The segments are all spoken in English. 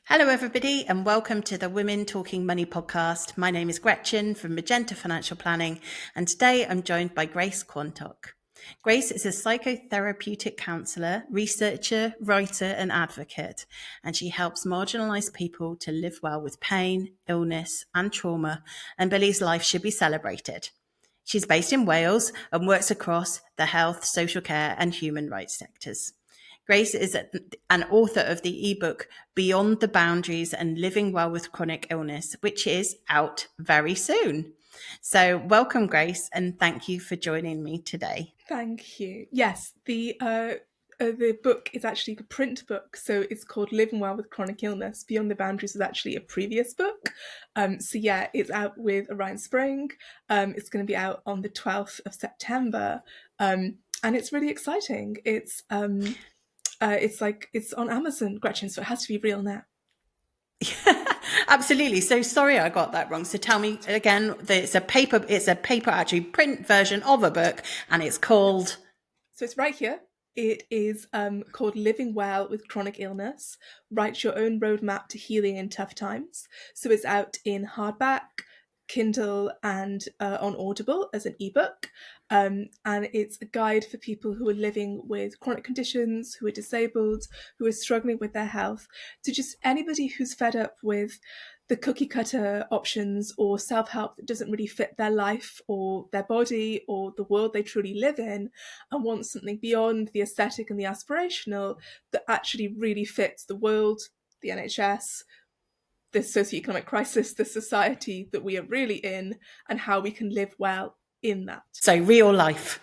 Hello, everybody, and welcome to the Women Talking Money podcast. My name is Gretchen from Magenta Financial Planning, and today I'm joined by Grace Quantock. Grace is a psychotherapeutic counsellor, researcher, writer, and advocate, and she helps marginalised people to live well with pain, illness, and trauma, and believes life should be celebrated. She's based in Wales and works across the health, social care, and human rights sectors. Grace is an author of the ebook Beyond the Boundaries and Living Well with Chronic Illness, which is out very soon. So welcome, Grace, and thank you for joining me today. Thank you. Yes, the book is actually a print book, so it's called Living Well with Chronic Illness. Beyond the Boundaries was actually a previous book. It's out with Orion Spring. It's going to be out on the 12th of September, and it's really exciting. It's on Amazon, Gretchen, so it has to be real now. Absolutely. So sorry I got that wrong. So tell me again, it's a paper actually print version of a book, and it's called. So it's right here. It is called Living Well with Chronic Illness. Write your own roadmap to healing in tough times. So it's out in hardback, Kindle, and on Audible as an ebook. And it's a guide for people who are living with chronic conditions, who are disabled, who are struggling with their health, to just anybody who's fed up with the cookie cutter options or self-help that doesn't really fit their life or their body or the world they truly live in, and wants something beyond the aesthetic and the aspirational that actually really fits the world, the NHS, the socioeconomic crisis, the society that we are really in, and how we can live well in that. So real life.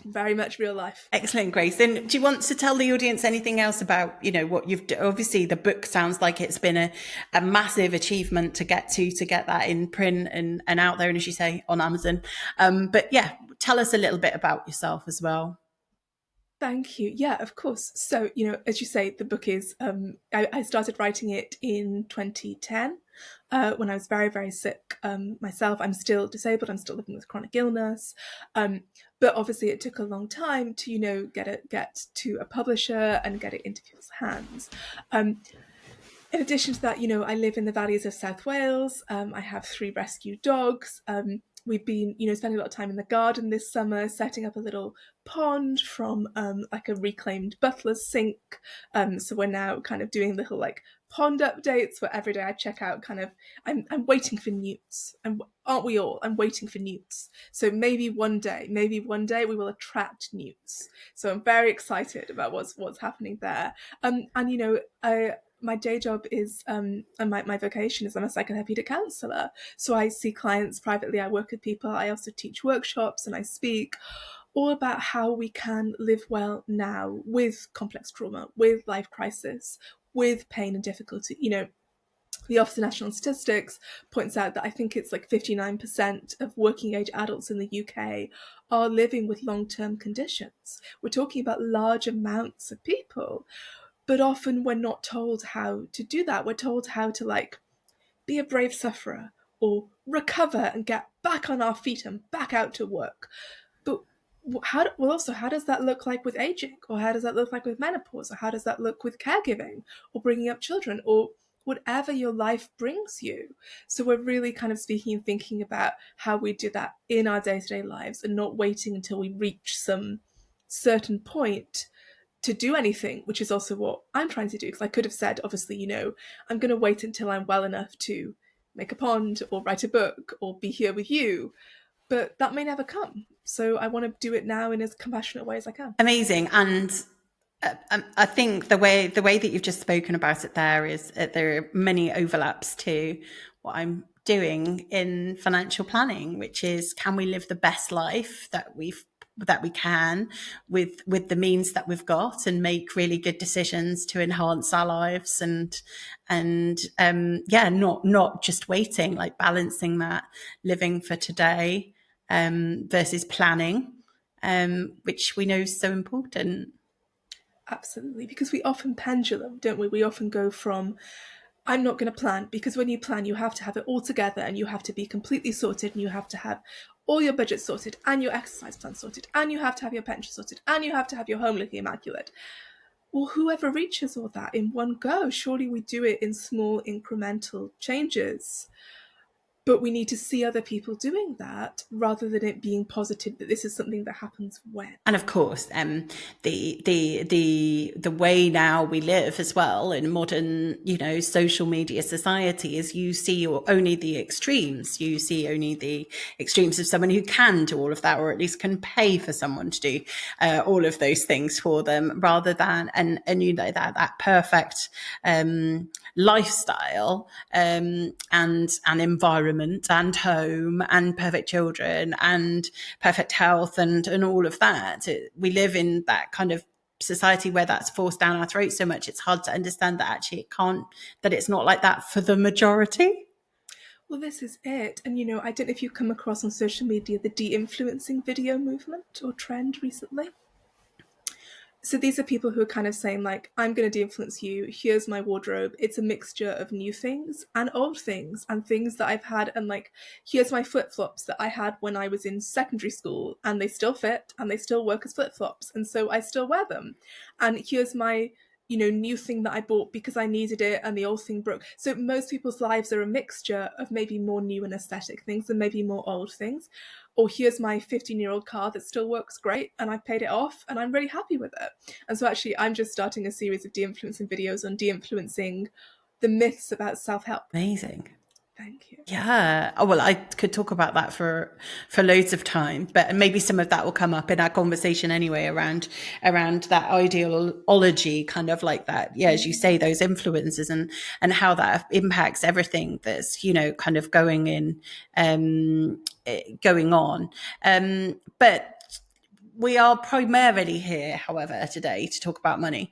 Very much real life. Excellent, Grace. And do you want to tell the audience anything else about, what you've done? Obviously, the book sounds like it's been a massive achievement to get that in print and out there, and as you say, on Amazon. But yeah, tell us a little bit about yourself as well. Thank you. Yeah, of course. So, as you say, the book is, I started writing it in 2010 when I was very, very sick myself. I'm still disabled. I'm still living with chronic illness. But obviously it took a long time to, get to a publisher and get it into people's hands. In addition to that, I live in the valleys of South Wales. I have 3 rescue dogs. We've been, spending a lot of time in the garden this summer, setting up a little pond from like a reclaimed butler's sink. So we're now kind of doing little pond updates where every day I check out I'm waiting for newts. And aren't we all? I'm waiting for newts. So maybe one day we will attract newts. So I'm very excited about what's happening there. My day job is, and my vocation is I'm a psychotherapeutic counsellor. So I see clients privately, I work with people, I also teach workshops and I speak all about how we can live well now with complex trauma, with life crisis, with pain and difficulty. The Office of National Statistics points out that I think it's 59% of working age adults in the UK are living with long-term conditions. We're talking about large amounts of people. But often we're not told how to do that. We're told how to be a brave sufferer or recover and get back on our feet and back out to work. But how does that look like with aging? Or how does that look like with menopause? Or how does that look with caregiving or bringing up children or whatever your life brings you? So we're really kind of speaking and thinking about how we do that in our day-to-day lives and not waiting until we reach some certain point to do anything, which is also what I'm trying to do. Because I could have said, obviously, I'm going to wait until I'm well enough to make a pond or write a book or be here with you. But that may never come. So I want to do it now in as compassionate way as I can. Amazing. And I think the way that you've just spoken about it there is there are many overlaps to what I'm doing in financial planning, which is, can we live the best life that we can with the means that we've got, and make really good decisions to enhance our lives and not just waiting, balancing that living for today versus planning, which we know is so important. Absolutely, because we often pendulum, don't we? We often go from, I'm not going to plan, because when you plan, you have to have it all together and you have to be completely sorted and you have to have all your budget sorted and your exercise plan sorted and you have to have your pension sorted and you have to have your home looking immaculate. well, whoever reaches all that in one go, surely we do it in small incremental changes. But we need to see other people doing that rather than it being posited that this is something that happens when. And of course, the way now we live as well in modern, social media society is you see only the extremes. You see only the extremes of someone who can do all of that, or at least can pay for someone to do all of those things for them, rather than and that perfect lifestyle and environment and home and perfect children and perfect health and all of that. We live in that kind of society where that's forced down our throats so much, it's hard to understand that actually that it's not like that for the majority. Well, this is it. And, I don't know if you've come across on social media the de-influencing video movement or trend recently. So these are people who are kind of saying, like, I'm going to de-influence you. Here's my wardrobe. It's a mixture of new things and old things and things that I've had. And, like, here's my flip-flops that I had when I was in secondary school, and they still fit and they still work as flip-flops. And so I still wear them. And here's my, new thing that I bought because I needed it and the old thing broke. So most people's lives are a mixture of maybe more new and aesthetic things and maybe more old things. Or here's my 15-year-old car that still works great and I paid it off and I'm really happy with it. And so actually I'm just starting a series of de-influencing videos on de-influencing the myths about self-help. Amazing. Thank you. Yeah. Oh, well, I could talk about that for loads of time, but maybe some of that will come up in our conversation anyway around that ideology, kind of like that. Yeah, as you say, those influences and how that impacts everything that's, kind of going on. But we are primarily here, however, today to talk about money.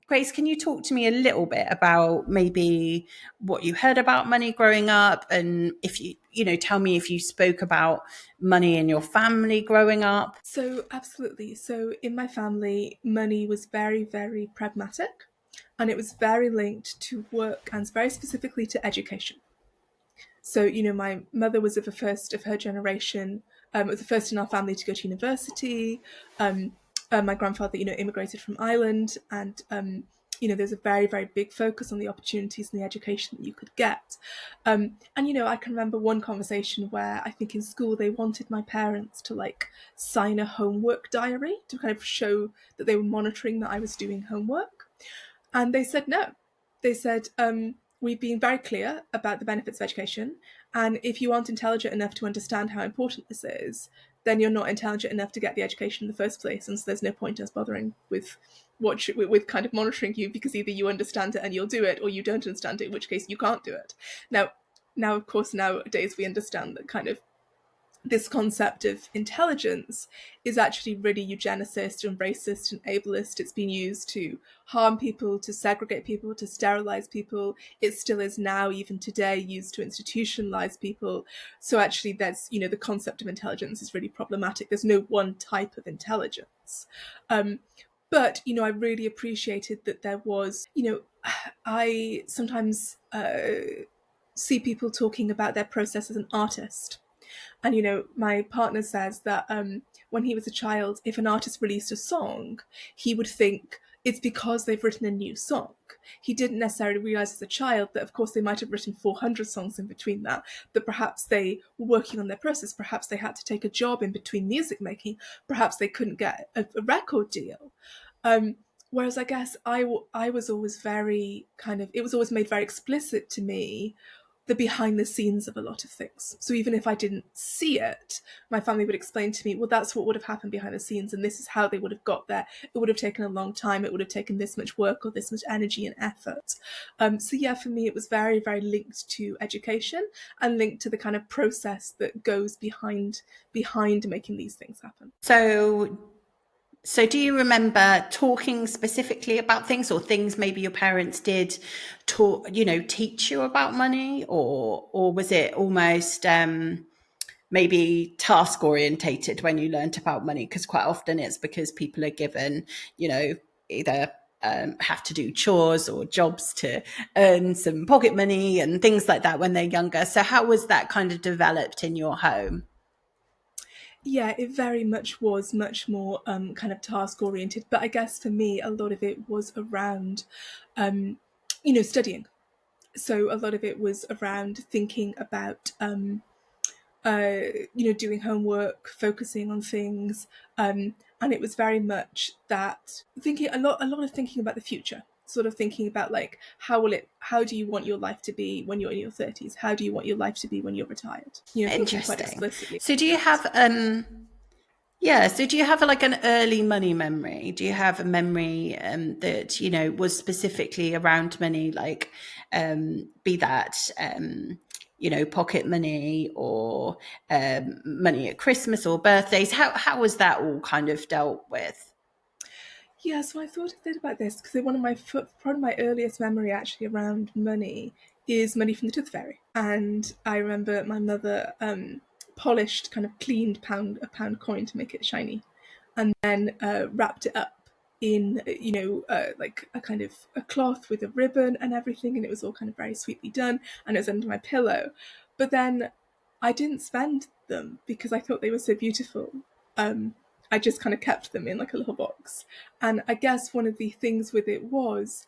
Grace, can you talk to me a little bit about maybe what you heard about money growing up, and if you tell me if you spoke about money in your family growing up? So absolutely. So in my family, money was very, very pragmatic, and it was very linked to work and very specifically to education. So, my mother was of the first of her generation, was the first in our family to go to university. My grandfather, immigrated from Ireland, and there's a very, very big focus on the opportunities and the education that you could get. And I can remember one conversation where I think in school they wanted my parents to like sign a homework diary to kind of show that they were monitoring that I was doing homework, and they said no. They said, we've been very clear about the benefits of education, and if you aren't intelligent enough to understand how important this is, then you're not intelligent enough to get the education in the first place, and so there's no point us bothering with with kind of monitoring you, because either you understand it and you'll do it, or you don't understand it, in which case you can't do it. Now of course, nowadays we understand that kind of this concept of intelligence is actually really eugenicist and racist and ableist. It's been used to harm people, to segregate people, to sterilize people. It still is now, even today, used to institutionalize people. So actually there's, the concept of intelligence is really problematic. There's no one type of intelligence. But, I really appreciated that there was, I sometimes see people talking about their process as an artist. And, my partner says that when he was a child, if an artist released a song, he would think it's because they've written a new song. He didn't necessarily realize as a child that, of course, they might have written 400 songs in between that perhaps they were working on their process. Perhaps they had to take a job in between music making. Perhaps they couldn't get a record deal. Whereas I guess I was always very it was always made very explicit to me the behind the scenes of a lot of things. So even if I didn't see it, my family would explain to me, well, that's what would have happened behind the scenes, and this is how they would have got there. It would have taken a long time. It would have taken this much work or this much energy and effort. So yeah, for me, it was very, very linked to education and linked to the kind of process that goes behind making these things happen. So do you remember talking specifically about things, or things maybe your parents did teach you about money, or was it almost maybe task orientated when you learnt about money? Because quite often it's because people are given, either have to do chores or jobs to earn some pocket money and things like that when they're younger. So how was that kind of developed in your home? Yeah, it very much was much more kind of task oriented. But I guess for me, a lot of it was around, studying. So a lot of it was around thinking about, doing homework, focusing on things, and it was very much that thinking a lot of thinking about the future. Sort of thinking about like how do you want your life to be when you're in your 30s? How do you want your life to be when you're retired? Thinking quite Interesting. explicitly. So do you have do you have like an early money memory? Do you have a memory that, was specifically around money, like be that pocket money or money at Christmas or birthdays? How was that all kind of dealt with? Yeah, so I thought a bit about this because part of my earliest memory actually around money is money from the Tooth Fairy, and I remember my mother polished, kind of cleaned a pound coin to make it shiny, and then wrapped it up in like a kind of a cloth with a ribbon and everything, and it was all kind of very sweetly done, and it was under my pillow. But then I didn't spend them because I thought they were so beautiful. I just kind of kept them in like a little box. And I guess one of the things with it was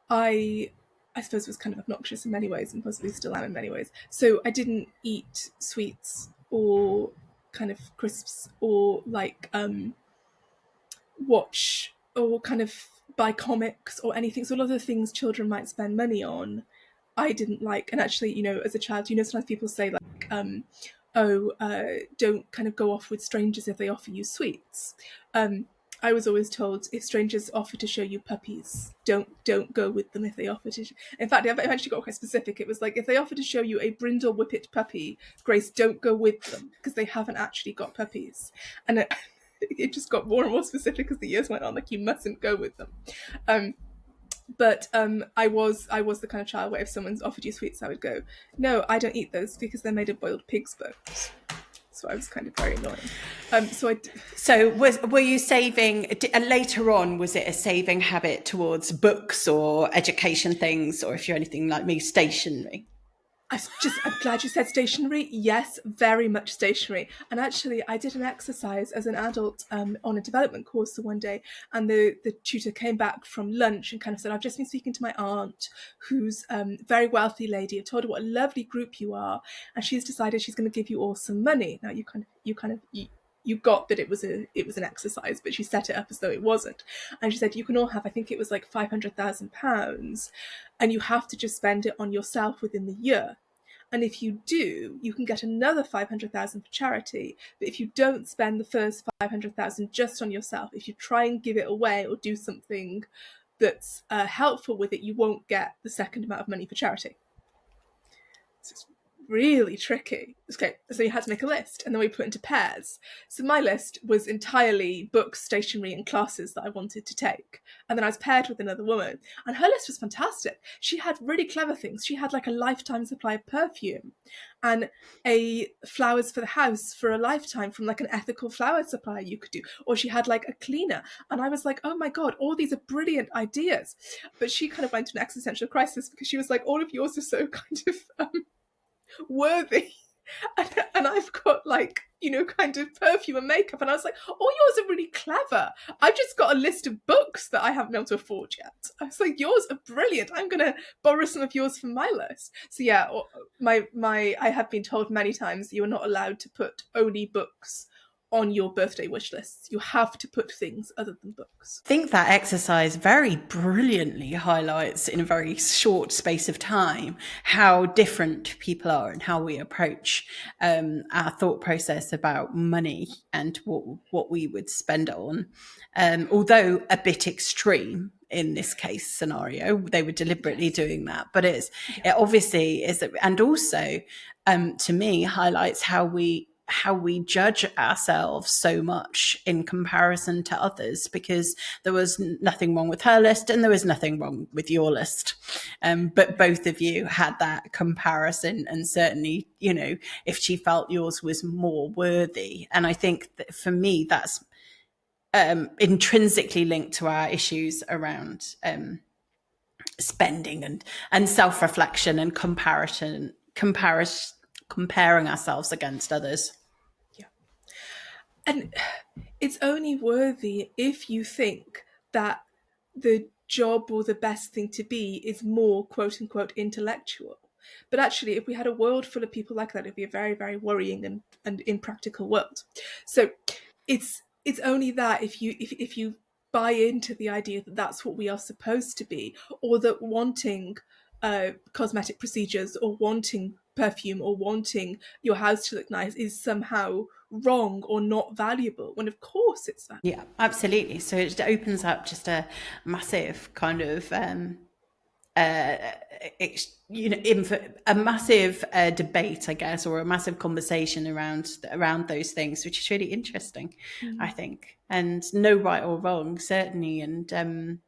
I I suppose it was kind of obnoxious in many ways and possibly still am in many ways. So I didn't eat sweets or kind of crisps or like watch or kind of buy comics or anything. So a lot of the things children might spend money on, I didn't like. And actually, as a child, sometimes people say like, don't kind of go off with strangers if they offer you sweets. I was always told if strangers offer to show you puppies, don't go with them if they offer to. In fact, I eventually got quite specific. It was like if they offer to show you a brindle whippet puppy, Grace, don't go with them because they haven't actually got puppies. And it just got more and more specific as the years went on. Like you mustn't go with them. But I was the kind of child where if someone's offered you sweets, I would go, no, I don't eat those because they're made of boiled pig's bones. So I was kind of very annoying. So were you saving later on? Was it a saving habit towards books or education things, or if you're anything like me, stationery? I'm glad you said stationery. Yes, very much stationery. And actually, I did an exercise as an adult on a development course one day, and the tutor came back from lunch and kind of said, "I've just been speaking to my aunt, who's a very wealthy lady. I've told her what a lovely group you are, and she's decided she's going to give you all some money." Now you got that it was an exercise, but she set it up as though it wasn't. And she said, you can all have, I think it was like £500,000, and you have to just spend it on yourself within the year. And if you do, you can get another 500,000 for charity. But if you don't spend the first 500,000 just on yourself, if you try and give it away or do something that's helpful with it, you won't get the second amount of money for charity. So it's really tricky. Okay, so you had to make a list, and then we put into pairs. So my list was entirely books, stationery, and classes that I wanted to take. And then I was paired with another woman, and her list was fantastic. She had really clever things. She had like a lifetime supply of perfume and a flowers for the house for a lifetime from like an ethical flower supplier you could do. Or she had like a cleaner. And I was like, oh my God, all these are brilliant ideas. But she kind of went to an existential crisis because she was like, all of yours are so kind of worthy. And I've got like, kind of perfume and makeup. And I was like, oh, yours are really clever. I've just got a list of books that I haven't been able to afford yet. I was like, yours are brilliant. I'm going to borrow some of yours from my list. So yeah, I have been told many times you're not allowed to put only books on your birthday wish lists. You have to put things other than books. I think that exercise very brilliantly highlights in a very short space of time how different people are and how we approach our thought process about money and what we would spend it on. Although a bit extreme in this case scenario, they were deliberately doing that, but it obviously is, and also to me highlights how we judge ourselves so much in comparison to others, because there was nothing wrong with her list and there was nothing wrong with your list. But both of you had that comparison, and certainly, if she felt yours was more worthy. And I think that for me, that's intrinsically linked to our issues around spending and self-reflection and comparing ourselves against others. Yeah. And it's only worthy if you think that the job or the best thing to be is more quote unquote intellectual. But actually, if we had a world full of people like that, it'd be a very, very worrying and impractical world. So it's only that if you buy into the idea that that's what we are supposed to be, or that wanting cosmetic procedures or wanting perfume or wanting your house to look nice is somehow wrong or not valuable, when of course it's valuable. Yeah, absolutely. So it opens up just a massive kind of a massive debate, I guess, or a massive conversation around those things, which is really interesting, I think, and no right or wrong, certainly, and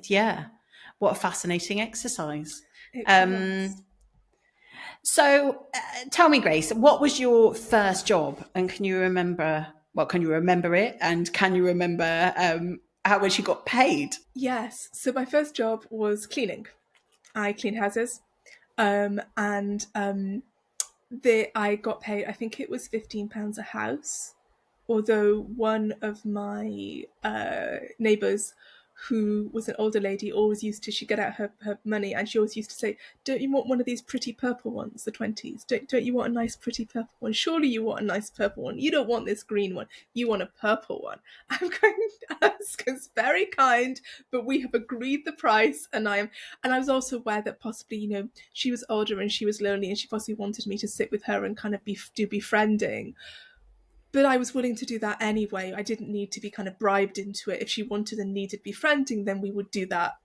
yeah, what a fascinating exercise. It Um, was. so, tell me, Grace, what was your first job, and can you remember? Well, can you remember it, and can you remember how much you got paid? Yes. So my first job was cleaning. I cleaned houses. And I got paid, I think it was £15 a house. Although one of my neighbours, who was an older lady, always used to, she'd get out her money and she always used to say, don't you want one of these pretty purple ones, the 20s? Don't you want a nice pretty purple one? Surely you want a nice purple one. You don't want this green one. You want a purple one. I'm going to ask, it's very kind, but we have agreed the price, and I was also aware that possibly, she was older and she was lonely and she possibly wanted me to sit with her and kind of do befriending. But I was willing to do that anyway. I didn't need to be kind of bribed into it. If she wanted and needed befriending, then we would do that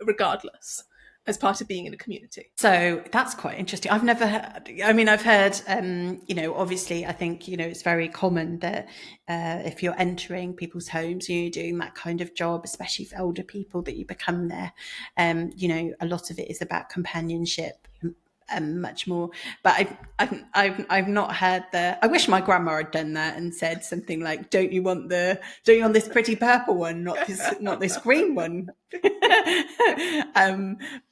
regardless, as part of being in a community. So that's quite interesting. I've never heard, I mean, I've heard, obviously, I think, it's very common that if you're entering people's homes, you're doing that kind of job, especially for older people, that you become there. A lot of it is about companionship. Much more, but I've not heard the. I wish my grandma had done that and said something like, "Don't you want this pretty purple one, not this green one?"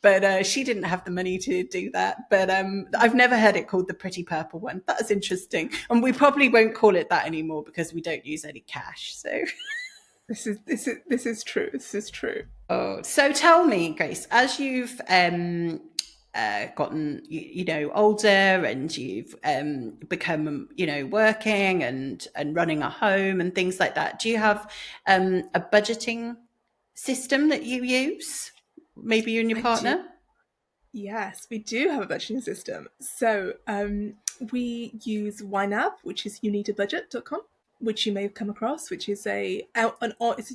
But she didn't have the money to do that. But I've never heard it called the pretty purple one. That's interesting, and we probably won't call it that anymore because we don't use any cash. So. This is true. This is true. Oh, so tell me, Grace, as you've gotten older and you've become working and running a home and things like that, do you have a budgeting system that you use, maybe you and your partner? Yes, we do have a budgeting system. So we use YNAB, which is youneedabudget.com, which you may have come across, which is it's a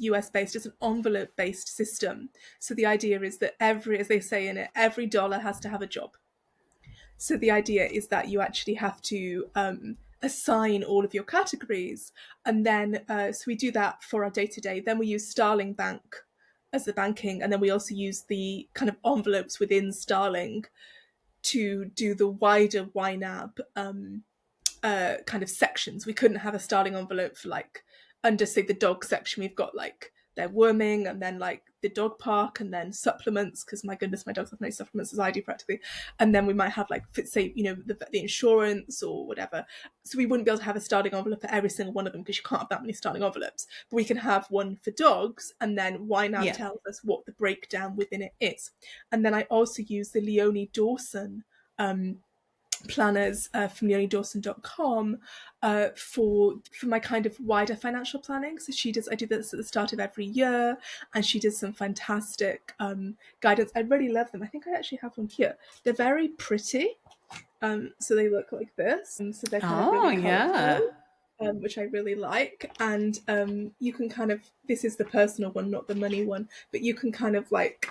US based, it's an envelope based system. So the idea is that as they say in it, every dollar has to have a job. So the idea is that you actually have to assign all of your categories, and then so we do that for our day to day. Then we use Starling Bank as the banking, and then we also use the kind of envelopes within Starling to do the wider YNAB kind of sections. We couldn't have a Starling envelope for like under, say, the dog section. We've got like their worming, and then like the dog park, and then supplements, because my goodness, my dogs have no supplements as I do practically. And then we might have like, say, the insurance or whatever. So we wouldn't be able to have a Starling envelope for every single one of them, because you can't have that many Starling envelopes. But we can have one for dogs, and then YNAB tells us what the breakdown within it is. And then I also use the Leonie Dawson planners from leoniedawson.com for my kind of wider financial planning. So I do this at the start of every year, and she does some fantastic guidance. I really love them. I think I actually have one here. They're very pretty. So they look like this, and so they're kind of really colorful. Which I really like. And you can kind of, this is the personal one, not the money one, but you can kind of like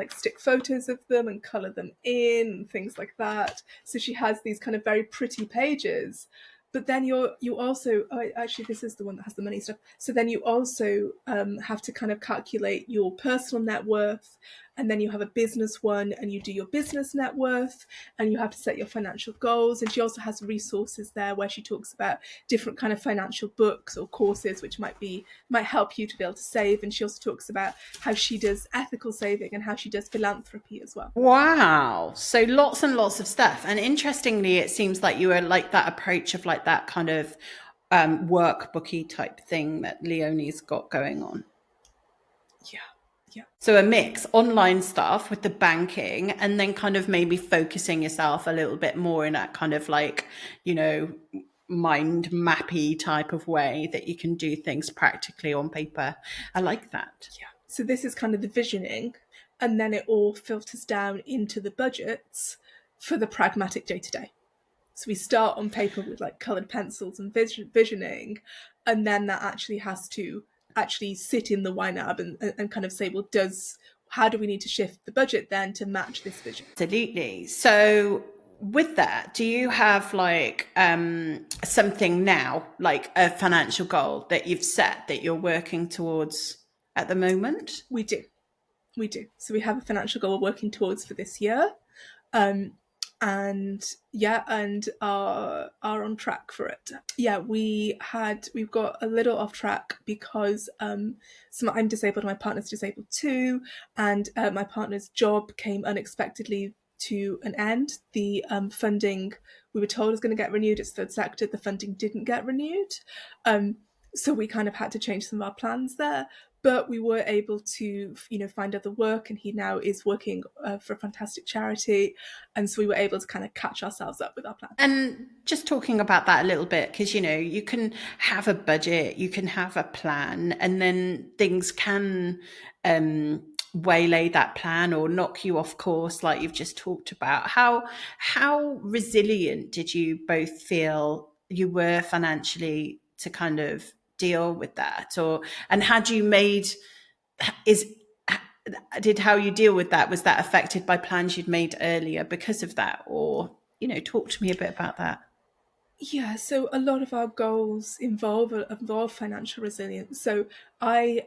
stick photos of them and color them in and things like that. So she has these kind of very pretty pages. But then you also, actually this is the one that has the money stuff. So then you also have to kind of calculate your personal net worth, and then you have a business one, and you do your business net worth, and you have to set your financial goals. And she also has resources there where she talks about different kind of financial books or courses which might help you to be able to save. And she also talks about how she does ethical saving and how she does philanthropy as well. Wow. So lots and lots of stuff. And interestingly, it seems like you were like that approach of like that kind of workbooky type thing that Leonie's got going on. Yeah. Yeah. So a mix, online stuff with the banking, and then kind of maybe focusing yourself a little bit more in that kind of like, you know, mind mappy type of way that you can do things practically on paper. I like that. Yeah. So this is kind of the visioning, and then it all filters down into the budgets for the pragmatic day-to-day. So we start on paper with like coloured pencils and visioning, and then that actually has to actually sit in the YNAB and kind of say, well, how do we need to shift the budget then to match this vision? Absolutely. So with that, do you have like something now, like a financial goal that you've set that you're working towards at the moment? We do. So we have a financial goal we're working towards for this year. And are on track for it. Yeah, we've got a little off track because I'm disabled, my partner's disabled too, and my partner's job came unexpectedly to an end. The funding we were told was going to get renewed. It's third sector. The funding didn't get renewed, so we kind of had to change some of our plans there. But we were able to, find other work, and he now is working for a fantastic charity, and so we were able to kind of catch ourselves up with our plan. And just talking about that a little bit, because you can have a budget, you can have a plan, and then things can waylay that plan or knock you off course, like you've just talked about. How resilient did you both feel you were financially to kind of deal with that, and had you made did how you deal with that, was that affected by plans you'd made earlier because of that, or talk to me a bit about that? Yeah, so a lot of our goals involve financial resilience. So I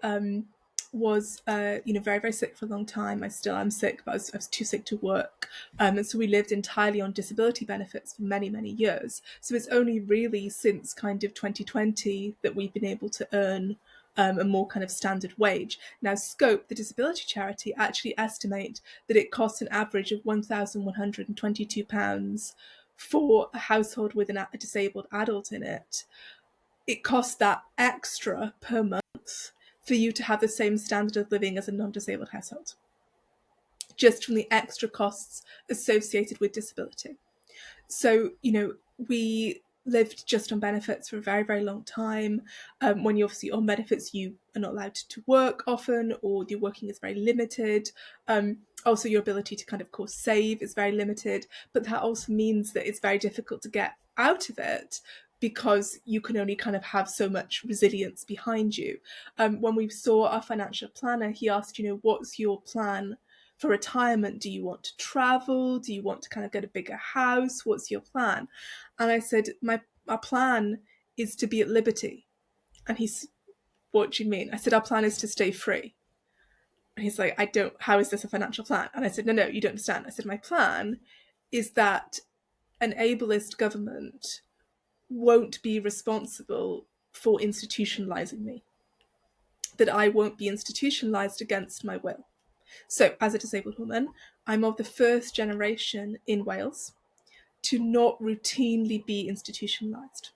was very, very sick for a long time. I still am sick, but I was too sick to work, and so we lived entirely on disability benefits for many, many years. So it's only really since kind of 2020 that we've been able to earn a more kind of standard wage. Now, Scope, the disability charity, actually estimate that it costs an average of £1,122 for a household with a disabled adult in it. It costs that extra per month for you to have the same standard of living as a non-disabled household, just from the extra costs associated with disability. So, we lived just on benefits for a very, very long time. When you're obviously on benefits, you are not allowed to work often, or your working is very limited. Also, your ability to kind of course save is very limited, but that also means that it's very difficult to get out of it because you can only kind of have so much resilience behind you. When we saw our financial planner, he asked, what's your plan for retirement? Do you want to travel? Do you want to kind of get a bigger house? What's your plan? And I said, our plan is to be at liberty. And he's, what do you mean? I said, our plan is to stay free. And he's like, how is this a financial plan? And I said, no, you don't understand. I said, my plan is that an ableist government won't be responsible for institutionalizing me, that I won't be institutionalized against my will. So, as a disabled woman, I'm of the first generation in Wales to not routinely be institutionalised.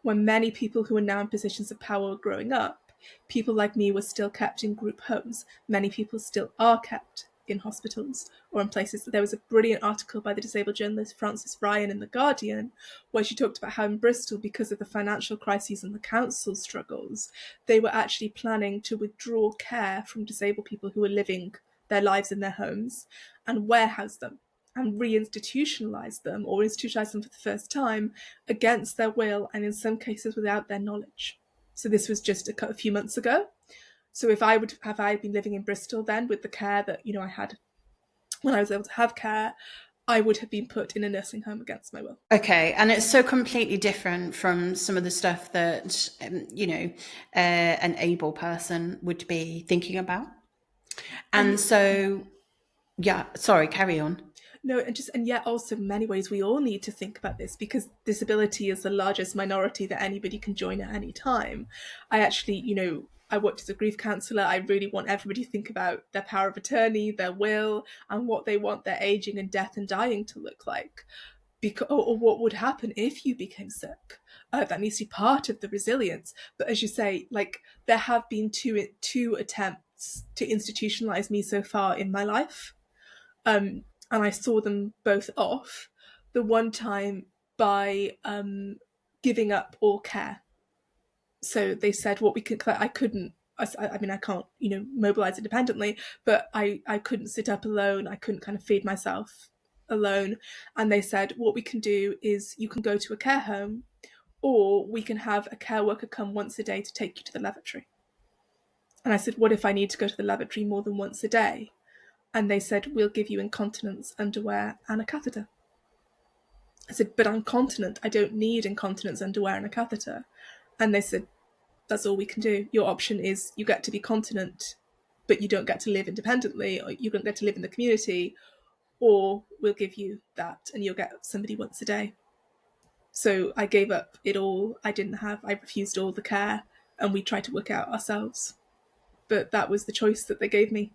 When many people who are now in positions of power were growing up, people like me were still kept in group homes. Many people still are kept in hospitals or in places. There was a brilliant article by the disabled journalist Frances Ryan in The Guardian, where she talked about how in Bristol, because of the financial crises and the council struggles, they were actually planning to withdraw care from disabled people who were living their lives in their homes and warehouse them and re-institutionalise them, or institutionalise them for the first time against their will, and in some cases without their knowledge. So this was just a few months ago. So if I been living in Bristol then with the care that I had when I was able to have care, I would have been put in a nursing home against my will. Okay, and it's so completely different from some of the stuff that an able person would be thinking about. And so, yeah, sorry, carry on. No, and yet also in many ways we all need to think about this, because disability is the largest minority that anybody can join at any time. I actually, I worked as a grief counsellor. I really want everybody to think about their power of attorney, their will, and what they want their aging and death and dying to look like. or what would happen if you became sick. That needs to be part of the resilience. But as you say, like, there have been two attempts to institutionalize me so far in my life, and I saw them both off. The one time by giving up all care. So they said what we could. I couldn't. I mean, I can't, mobilize independently, but I couldn't sit up alone. I couldn't kind of feed myself alone. And they said, what we can do is you can go to a care home, or we can have a care worker come once a day to take you to the lavatory. And I said, what if I need to go to the lavatory more than once a day? And they said, we'll give you incontinence underwear and a catheter. I said, but I'm continent. I don't need incontinence underwear and a catheter. And they said, that's all we can do. Your option is you get to be continent, but you don't get to live independently, or you don't get to live in the community, or we'll give you that and you'll get somebody once a day. So I gave up it all. I refused all the care, and we tried to work out ourselves. But that was the choice that they gave me.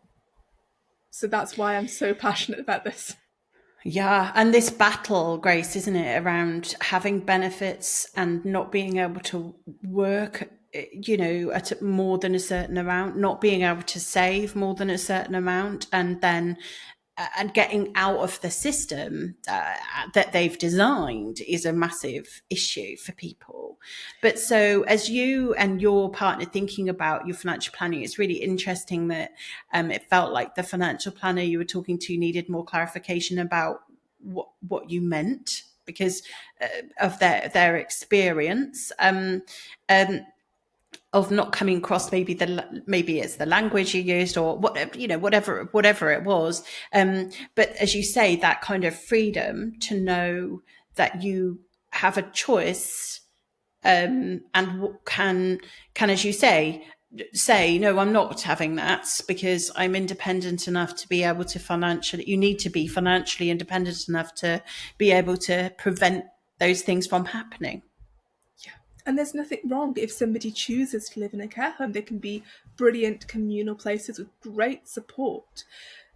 So that's why I'm so passionate about this. Yeah, and this battle, Grace, isn't it, around having benefits and not being able to work, at more than a certain amount, not being able to save more than a certain amount, and then and getting out of the system that they've designed is a massive issue for people. But so as you and your partner thinking about your financial planning, it's really interesting that it felt like the financial planner you were talking to needed more clarification about what you meant because of their experience. Of not coming across maybe it's the language you used or whatever it was, but as you say, that kind of freedom to know that you have a choice, and can as you say no, I'm not having that because I'm independent enough to be able to you need to be financially independent enough to be able to prevent those things from happening. And there's nothing wrong if somebody chooses to live in a care home. They can be brilliant communal places with great support.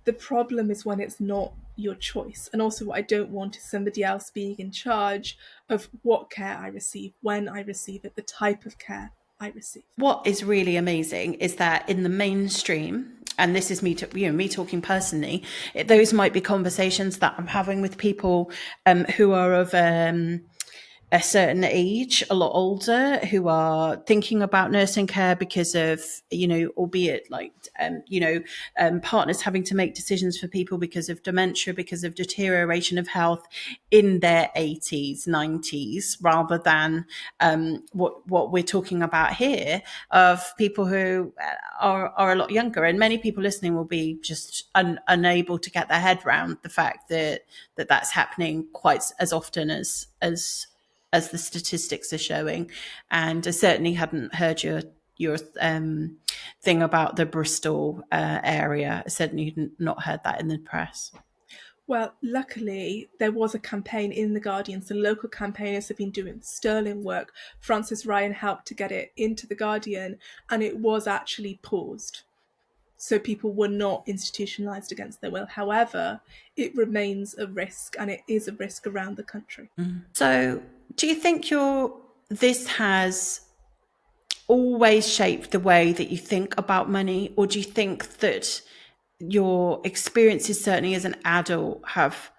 The problem is when it's not your choice. And also what I don't want is somebody else being in charge of what care I receive, when I receive it, the type of care I receive. What is really amazing is that in the mainstream, and this is me talking personally, those might be conversations that I'm having with people who are of a certain age, a lot older, who are thinking about nursing care because of, albeit like, partners having to make decisions for people because of dementia, because of deterioration of health in their 80s, 90s, rather than what we're talking about here of people who are a lot younger. And many people listening will be just unable to get their head around the fact that that's happening quite as often as the statistics are showing. And I certainly hadn't heard your thing about the Bristol area. I certainly not heard that in the press. Well, luckily, there was a campaign in The Guardian. So local campaigners have been doing sterling work. Francis Ryan helped to get it into The Guardian, and it was actually paused. So people were not institutionalised against their will. However, it remains a risk, and it is a risk around the country. So do you think this has always shaped the way that you think about money, or do you think that your experiences, certainly as an adult, have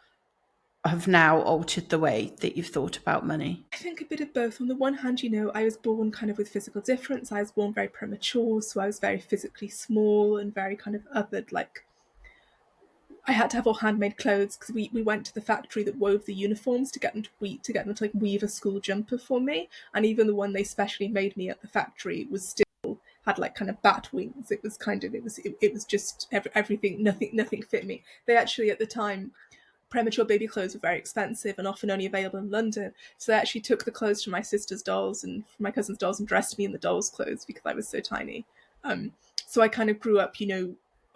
now altered the way that you've thought about money? I think a bit of both. On the one hand, I was born kind of with physical difference. I was born very premature, so I was very physically small and very kind of othered. Like, I had to have all handmade clothes because we went to the factory that wove the uniforms to get them to like weave a school jumper for me. And even the one they specially made me at the factory was still had like kind of bat wings. It was kind of, it was just everything, nothing fit me. They actually, at the time, premature baby clothes were very expensive and often only available in London. So they actually took the clothes from my sister's dolls and from my cousin's dolls and dressed me in the dolls' clothes because I was so tiny. So I kind of grew up,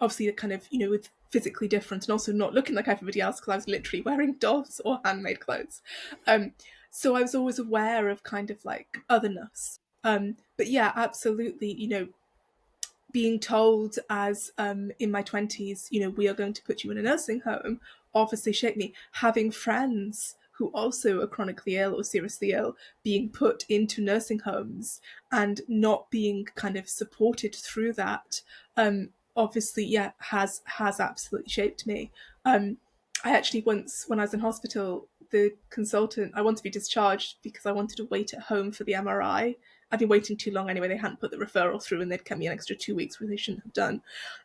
obviously kind of, with physically different and also not looking like everybody else because I was literally wearing dolls or handmade clothes. So I was always aware of kind of like otherness. But yeah, absolutely, being told as in my 20s, we are going to put you in a nursing home, obviously shaped me. Having friends who also are chronically ill or seriously ill being put into nursing homes and not being kind of supported through that, obviously, yeah, has absolutely shaped me. I actually once, when I was in hospital, the consultant, I wanted to be discharged because I wanted to wait at home for the MRI. I'd been waiting too long anyway. They hadn't put the referral through and they'd kept me an extra 2 weeks, which they shouldn't have done.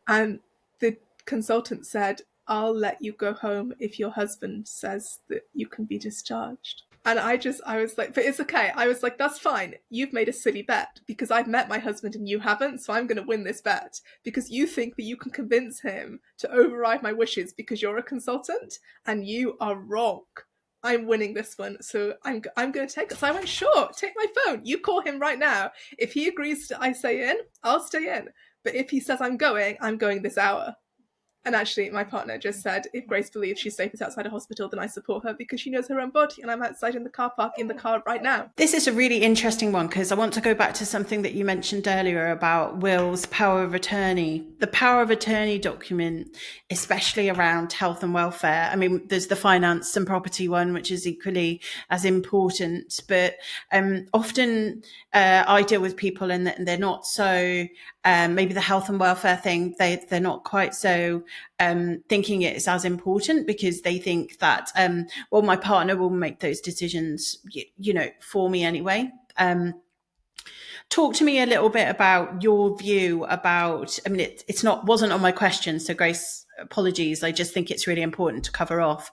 And the consultant said, I'll let you go home if your husband says that you can be discharged. And I was like, but it's okay. I was like, that's fine. You've made a silly bet because I've met my husband and you haven't. So I'm going to win this bet because you think that you can convince him to override my wishes because you're a consultant, and you are wrong. I'm winning this one. So I'm going to take it. So I went, sure, take my phone. You call him right now. If he agrees to I stay in, I'll stay in. But if he says I'm going this hour. And actually, my partner just said, if Grace believes she's safest outside a hospital, then I support her because she knows her own body, and I'm outside in the car park in the car right now. This is a really interesting one because I want to go back to something that you mentioned earlier about wills, power of attorney. The power of attorney document, especially around health and welfare. I mean, there's the finance and property one, which is equally as important. But often I deal with people and they're not so, maybe the health and welfare thing, they're not quite so thinking it's as important because they think that, well, my partner will make those decisions, for me anyway. Talk to me a little bit about your view about, I mean, wasn't on my question, so Grace, apologies. I just think it's really important to cover off.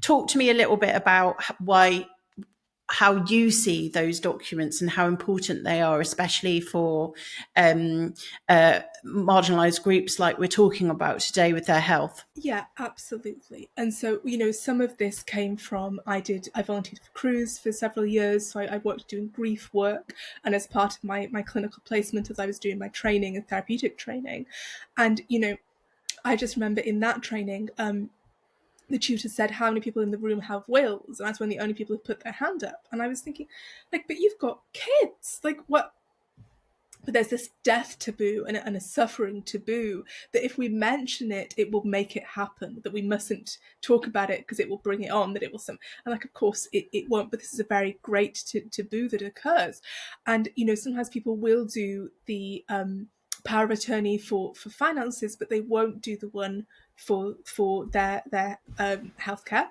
Talk to me a little bit about how you see those documents and how important they are, especially for marginalised groups like we're talking about today with their health. Yeah, absolutely. And so, some of this came from, I volunteered for Cruise for several years. So I worked doing grief work. And as part of my clinical placement, as I was doing my training and therapeutic training. And, I just remember in that training, the tutor said, how many people in the room have wills? And that's when the only people who put their hand up. And I was thinking, but you've got kids. What? But there's this death taboo and a suffering taboo that if we mention it, it will make it happen, that we mustn't talk about it because it will bring it on, that it will and of course it won't, but this is a very great taboo that occurs. And, sometimes people will do the power of attorney for finances, but they won't do the one for their healthcare.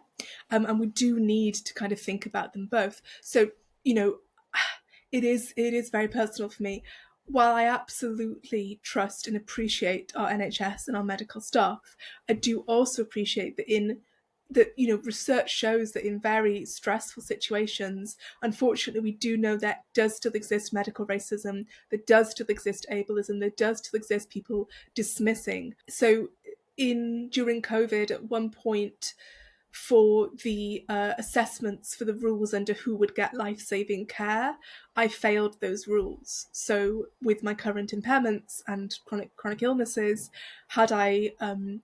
And we do need to kind of think about them both. So, it is very personal for me. While I absolutely trust and appreciate our NHS and our medical staff, I do also appreciate that research shows that in very stressful situations, unfortunately, we do know that does still exist medical racism, there does still exist ableism, there does still exist people dismissing. So during COVID, at one point, for the assessments for the rules under who would get life-saving care, I failed those rules. So with my current impairments and chronic illnesses, had I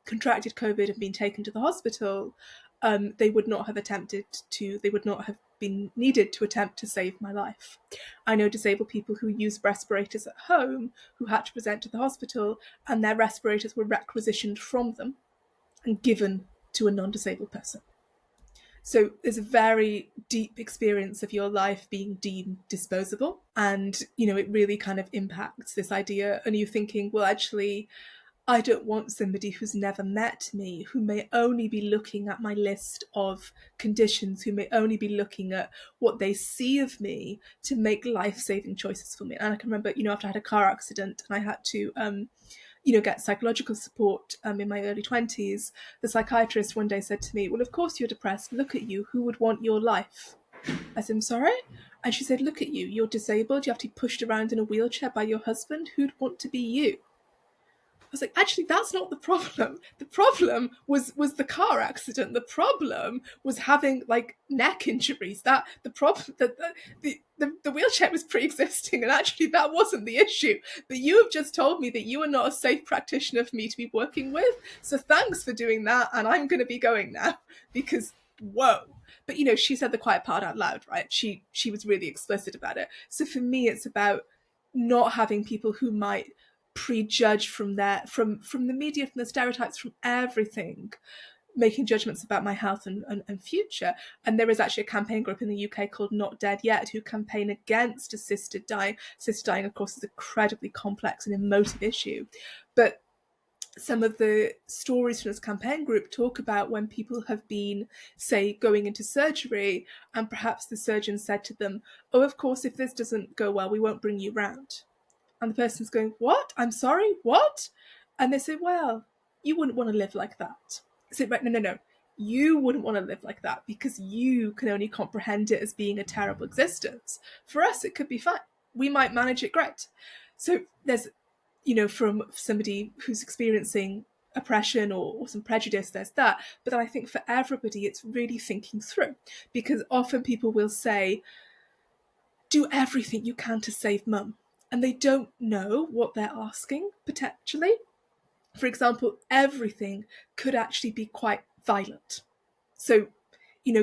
contracted COVID and been taken to the hospital, they would not have been needed to attempt to save my life. I know disabled people who use respirators at home who had to present to the hospital, and their respirators were requisitioned from them and given to a non-disabled person. So there's a very deep experience of your life being deemed disposable. And, it really kind of impacts this idea. And you're thinking, well, actually, I don't want somebody who's never met me, who may only be looking at my list of conditions, who may only be looking at what they see of me to make life-saving choices for me. And I can remember, after I had a car accident and I had to get psychological support in my early 20s, the psychiatrist one day said to me, well, of course you're depressed. Look at you. Who would want your life? I said, I'm sorry? And she said, look at you. You're disabled. You have to be pushed around in a wheelchair by your husband. Who'd want to be you? I was like, actually, that's not the problem. The problem was the car accident. The problem was having neck injuries. That the problem that the wheelchair was pre-existing, and actually that wasn't the issue. But you have just told me that you are not a safe practitioner for me to be working with. So thanks for doing that, and I'm going to be going now because whoa. But she said the quiet part out loud, right? She was really explicit about it. So for me, it's about not having people who might prejudge from the media, from the stereotypes, from everything, making judgments about my health and future. And there is actually a campaign group in the UK called Not Dead Yet, who campaign against assisted dying. Assisted dying, of course, is an incredibly complex and emotive issue. But some of the stories from this campaign group talk about when people have been, say, going into surgery, and perhaps the surgeon said to them, oh, of course, if this doesn't go well, we won't bring you round. And the person's going, what? I'm sorry, what? And they say, well, you wouldn't want to live like that. I say, right, no. You wouldn't want to live like that because you can only comprehend it as being a terrible existence. For us, it could be fine. We might manage it great. So there's, from somebody who's experiencing oppression or some prejudice, there's that. But then I think for everybody, it's really thinking through, because often people will say, do everything you can to save mum. And they don't know what they're asking, potentially. For example, everything could actually be quite violent. So,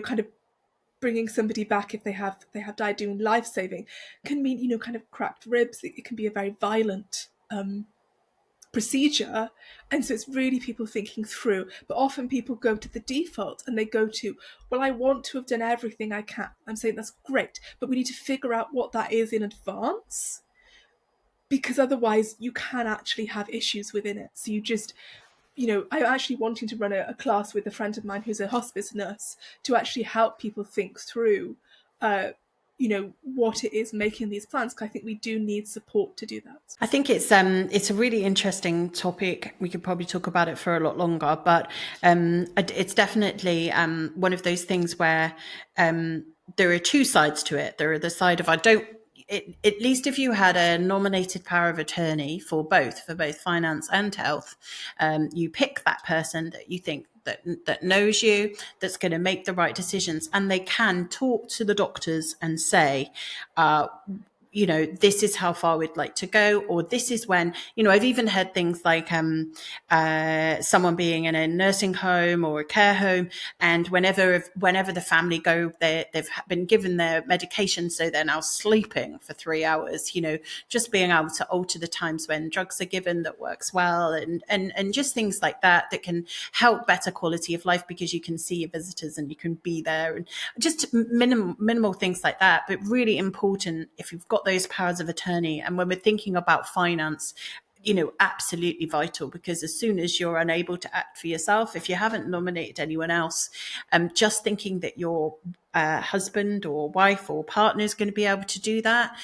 kind of bringing somebody back if they have died doing life saving can mean, kind of cracked ribs. It can be a very violent procedure. And so it's really people thinking through. But often people go to the default and they go to, well, I want to have done everything I can. I'm saying that's great, but we need to figure out what that is in advance, because otherwise you can actually have issues within it. So you just, I'm actually wanting to run a class with a friend of mine who's a hospice nurse to actually help people think through what it is making these plans, because I think we do need support to do that. I think it's a really interesting topic. We could probably talk about it for a lot longer, but it's definitely one of those things where there are two sides to it. There are the side of at least if you had a nominated power of attorney for both finance and health, you pick that person that you think that knows you, that's going to make the right decisions, and they can talk to the doctors and say, this is how far we'd like to go, or this is when, I've even heard things like someone being in a nursing home or a care home, and whenever the family go, they've been given their medication, so they're now sleeping for 3 hours, just being able to alter the times when drugs are given that works well, and just things like that can help better quality of life, because you can see your visitors and you can be there, and just minimal things like that. But really important if you've got those powers of attorney. And when we're thinking about finance, absolutely vital, because as soon as you're unable to act for yourself, if you haven't nominated anyone else, just thinking that your husband or wife or partner is going to be able to do that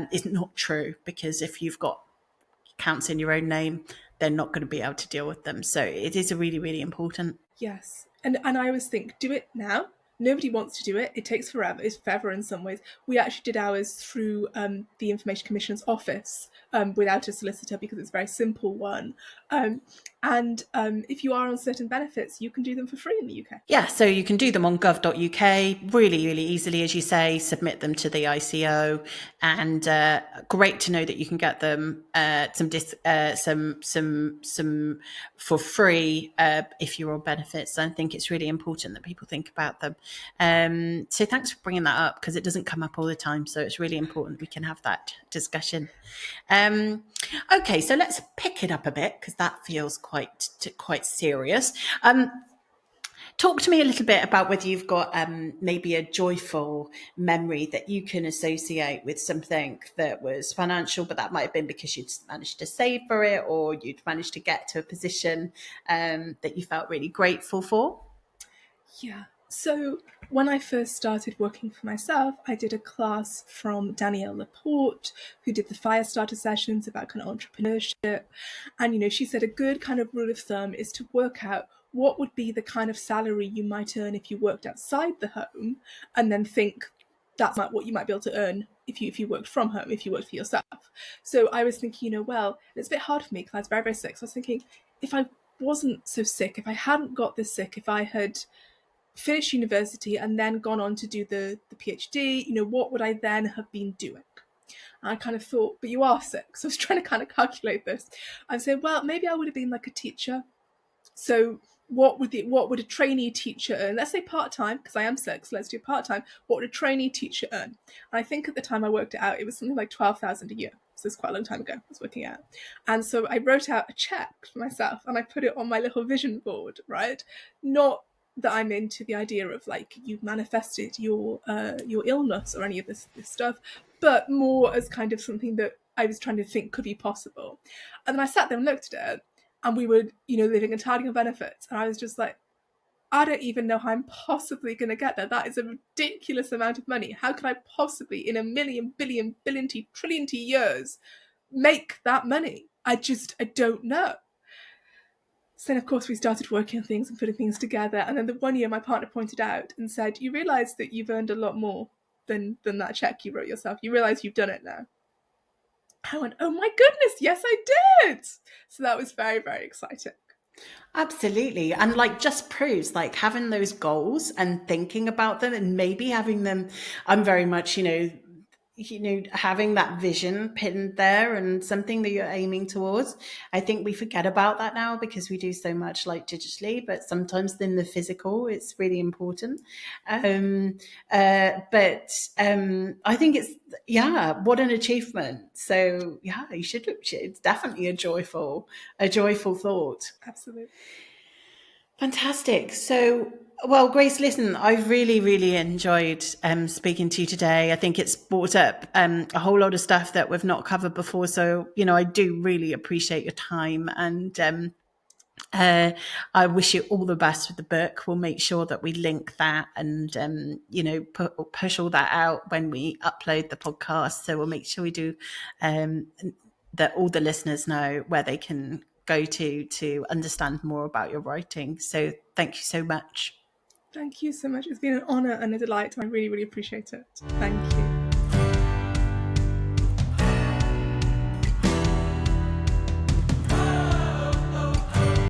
is not true, because if you've got accounts in your own name, they're not going to be able to deal with them. So it is a really, really important. Yes. And I always think, do it now. Nobody wants to do it. It takes forever. It's forever in some ways. We actually did ours through the Information Commissioner's office without a solicitor, because it's a very simple one. And if you are on certain benefits, you can do them for free in the UK. Yeah, so you can do them on gov.uk really, really easily, as you say, submit them to the ICO, and great to know that you can get them some for free if you're on benefits. I think it's really important that people think about them. So thanks for bringing that up, because it doesn't come up all the time. So it's really important we can have that discussion. Okay, so let's pick it up a bit, because that feels quite serious. Talk to me a little bit about whether you've got maybe a joyful memory that you can associate with something that was financial, but that might have been because you'd managed to save for it, or you'd managed to get to a position that you felt really grateful for. Yeah. So when I first started working for myself, I did a class from Danielle Laporte, who did the Firestarter sessions about kind of entrepreneurship. And, she said a good kind of rule of thumb is to work out what would be the kind of salary you might earn if you worked outside the home, and then think that's what you might be able to earn if you worked from home, if you worked for yourself. So I was thinking, well, it's a bit hard for me because I was very, very sick. So I was thinking, if I wasn't so sick, if I hadn't got this sick, if I had finished university and then gone on to do the PhD, what would I then have been doing? And I kind of thought, but you are sick. So I was trying to kind of calculate this. I said, well, maybe I would have been like a teacher. So what would a trainee teacher earn? Let's say part-time, because I am sick, so let's do part-time. What would a trainee teacher earn? And I think at the time I worked it out, it was something like 12,000 a year. So it's quite a long time ago I was working out. And so I wrote out a check for myself and I put it on my little vision board, right? Not that I'm into the idea of like you've manifested your illness or any of this stuff, but more as kind of something that I was trying to think could be possible. And then I sat there and looked at it, and we were, living entirely on benefits, and I was just like, I don't even know how I'm possibly going to get there. That is a ridiculous amount of money. How can I possibly, in a million, billion, billionty, trillionty years, make that money? I don't know. So then, of course, we started working on things and putting things together. And then the one year my partner pointed out and said, you realise that you've earned a lot more than that check you wrote yourself. You realise you've done it now. I went, oh my goodness, yes, I did. So that was very, very exciting. Absolutely. And like just proves like having those goals and thinking about them and maybe having them, I'm very much, having that vision pinned there and something that you're aiming towards. I think we forget about that now because we do so much like digitally, but sometimes in the physical, it's really important. I think what an achievement. So yeah, it's definitely a joyful thought. Absolutely. Fantastic. So, well, Grace, listen, I've really, really enjoyed speaking to you today. I think it's brought up a whole lot of stuff that we've not covered before. So, I do really appreciate your time, and I wish you all the best with the book. We'll make sure that we link that and, push all that out when we upload the podcast. So we'll make sure we do that all the listeners know where they can go to understand more about your writing. So thank you so much. Thank you so much. It's been an honour and a delight. I really, really appreciate it. Thank you.